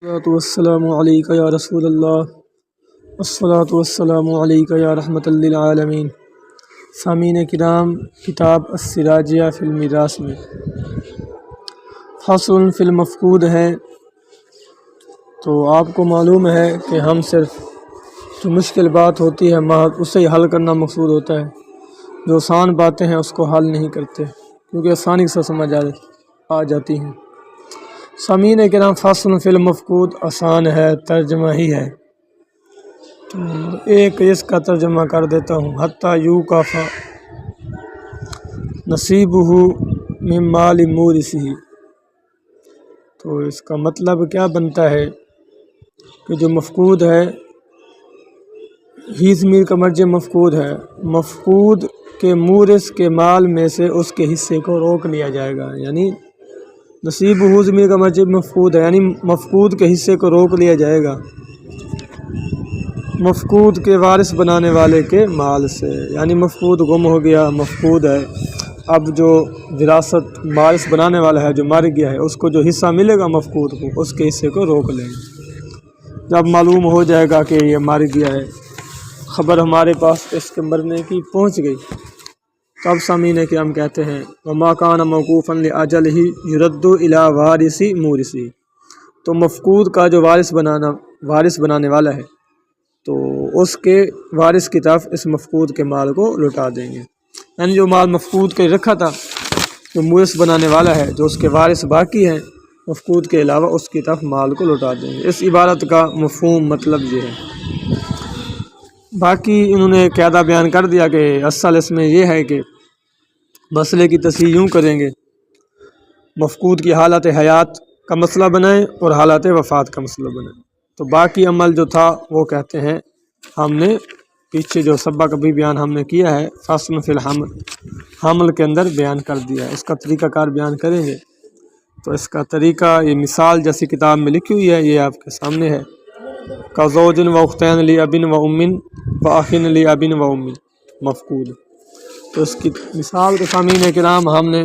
الصلاۃ والسلام علیک یا رسول اللہ، الصلاۃ والسلام علیک یا رحمۃ للعالمین۔ سامعین کرام، کتاب السراجیہ فی المیراث میں فصل فی المفقود ہے۔ تو آپ کو معلوم ہے کہ ہم صرف جو مشکل بات ہوتی ہے اسے ہی حل کرنا مقصود ہوتا ہے، جو آسان باتیں ہیں اس کو حل نہیں کرتے کیونکہ آسانی سے سمجھ آ جاتی ہیں۔ سامعین کرام، فصل فی المفقود آسان ہے، ترجمہ ہی ہے، تو ایک اس کا ترجمہ کر دیتا ہوں۔ حتی یوقف نصیبہ من مال مورثہ، تو اس کا مطلب کیا بنتا ہے کہ جو مفقود ہے، ہی ضمیر کا مرجع مفقود ہے، مفقود کے مورث کے مال میں سے اس کے حصے کو روک لیا جائے گا، یعنی نصیبہ ضمیر کا مرجع مفقود ہے، یعنی مفقود کے حصے کو روک لیا جائے گا مفقود کے وارث بنانے والے کے مال سے، یعنی مفقود گم ہو گیا، مفقود ہے، اب جو وراثت وارث بنانے والا ہے جو مر گیا ہے اس کو جو حصہ ملے گا مفقود کو، اس کے حصے کو روک لیں گے۔ جب معلوم ہو جائے گا کہ یہ مر گیا ہے، خبر ہمارے پاس اس کے مرنے کی پہنچ گئی، تب سامعین کرام کہتے ہیں وما کان موقوفا لاجلہ یرد الی وارث مورثہ، تو مفقود کا جو وارث بنانے والا ہے تو اس کے وارث کی طرف اس مفقود کے مال کو لوٹا دیں گے، یعنی جو مال مفقود کے رکھا تھا جو مورث بنانے والا ہے، جو اس کے وارث باقی ہیں مفقود کے علاوہ، اس کی طرف مال کو لوٹا دیں گے۔ اس عبارت کا مفہوم مطلب یہ ہے۔ باقی انہوں نے قاعدہ بیان کر دیا کہ اصل اس میں یہ ہے کہ مسئلے کی تصحیح یوں کریں گے، مفقود کی حالت حیات کا مسئلہ بنائیں اور حالت وفات کا مسئلہ بنائیں، تو باقی عمل جو تھا وہ کہتے ہیں ہم نے پیچھے جو سبق ابھی بیان ہم نے کیا ہے فصل فی الحمل، حمل کے اندر بیان کر دیا ہے، اس کا طریقہ کار بیان کریں گے۔ تو اس کا طریقہ یہ مثال جیسی کتاب میں لکھی ہوئی ہے، یہ آپ کے سامنے ہے، کزوج و اختین لی ابن و امن و اخن لی ابن و امن مفقود، تو اس کی مثال کے سامعین کرام ہم نے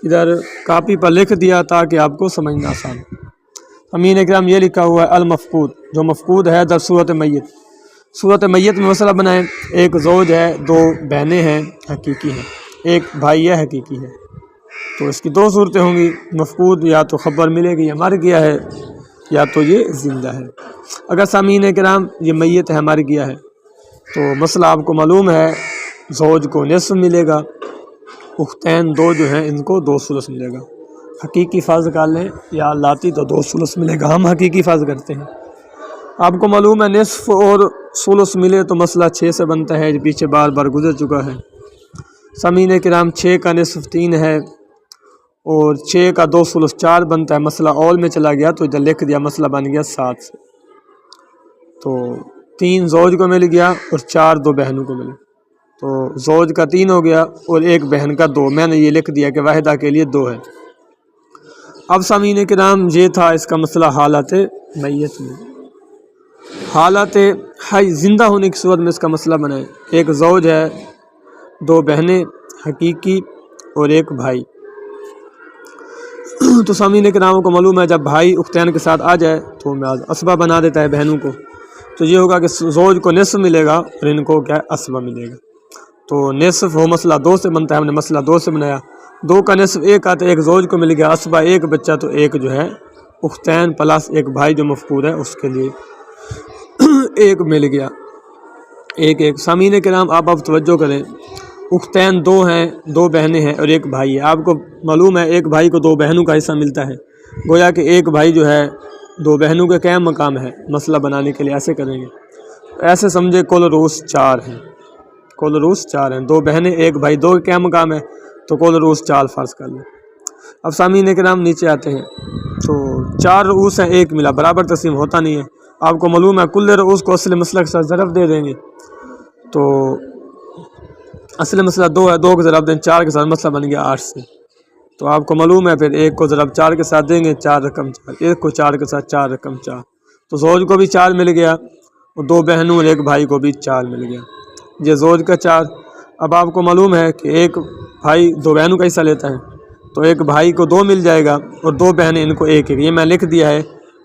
ادھر کاپی پر لکھ دیا تاکہ آپ کو سمجھنا آسان۔ سامعین کرام، یہ لکھا ہوا ہے المفقود، جو مفقود ہے در صورت میت، صورت میت میں مسئلہ بنائیں۔ ایک زوج ہے، دو بہنیں ہیں حقیقی ہیں، ایک بھائی ہے حقیقی ہے، تو اس کی دو صورتیں ہوں گی، مفقود یا تو خبر ملے گی یا مر گیا ہے یا تو یہ زندہ ہے۔ اگر سامعین کرام یہ میت ہے، مر گیا ہے، تو مسئلہ آپ کو معلوم ہے، زوج کو نصف ملے گا، اختین دو جو ہیں ان کو 2 ثلث ملے گا، حقیقی فرض کر لیں یا لاتی تو 2 ثلث ملے گا، ہم حقیقی فرض کرتے ہیں۔ آپ کو معلوم ہے نصف اور ثلث ملے تو مسئلہ 6 سے بنتا ہے، جو پیچھے بار بار گزر چکا ہے۔ سامعین کرام، 6 کا نصف 3 ہے اور 6 کا 2 ثلث 4 بنتا ہے، مسئلہ اول میں چلا گیا تو ادھر لکھ دیا، مسئلہ بن گیا 7 سے، تو 3 زوج کو مل گیا اور 4 دو بہنوں کو ملے، تو زوج کا 3 ہو گیا اور ایک بہن کا 2، میں نے یہ لکھ دیا کہ واحدہ کے لیے 2 ہے۔ اب سامعین کرام یہ تھا اس کا مسئلہ حالت میت میں، حالت حی زندہ ہونے کی صورت میں اس کا مسئلہ بنائے۔ ایک زوج ہے، 2 بہنیں حقیقی اور ایک بھائی، تو سامعین کرام کو معلوم ہے جب بھائی اختین کے ساتھ آ جائے تو اسبہ بنا دیتا ہے بہنوں کو، تو یہ ہوگا کہ زوج کو نصف ملے گا اور ان کو کیا اسبہ ملے گا، تو نصف ہو مسئلہ 2 سے بنتا ہے، ہم نے مسئلہ 2 سے بنایا، 2 کا نصف 1 آتا ہے، ایک زوج کو مل گیا اسبہ، ایک بچہ، تو ایک جو ہے اختین پلس ایک بھائی جو مفقود ہے اس کے لیے ایک مل گیا، ایک ایک۔ سامعین کرام آپ توجہ کریں، اختین 2 ہیں، 2 بہنیں ہیں اور ایک بھائی ہے، آپ کو معلوم ہے ایک بھائی کو 2 بہنوں کا حصہ ملتا ہے، گویا کہ ایک بھائی جو ہے 2 بہنوں کے قائم مقام ہے، مسئلہ بنانے کے لیے ایسے کریں گے، ایسے سمجھے کل روس 4 ہیں، کل روس 4 ہیں، 2 بہنیں ایک بھائی، 2 کے مقام ہے تو کل روس 4 فرض کر لیں۔ اب سامعین کرام نیچے آتے ہیں، تو 4 رؤوس ہیں، ایک ملا، برابر تقسیم ہوتا نہیں ہے، آپ کو معلوم ہے کل رؤوس کو اصل مسئلہ کے ساتھ ضرب دے دیں گے، تو اصل مسئلہ 2 ہے، 2 کو ضرب دیں 4 کے ساتھ، مسئلہ بن گیا 8 سے، تو آپ کو معلوم ہے پھر ایک کو ضرب 4 کے ساتھ دیں گے، 4 رقم 4، ایک کو 4 کے ساتھ 4 رقم 4، تو زوج کو بھی 4 مل گیا اور 2 بہنوں اور ایک بھائی کو بھی 4 مل گیا، یہ زوج کا 4۔ اب آپ کو معلوم ہے کہ ایک بھائی 2 بہنوں کا حصہ لیتا ہے، تو ایک بھائی کو 2 مل جائے گا اور 2 بہنیں ان کو 1 1، یہ میں لکھ دیا ہے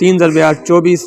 3 × 8 24,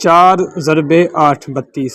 4 × 8 32,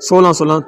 16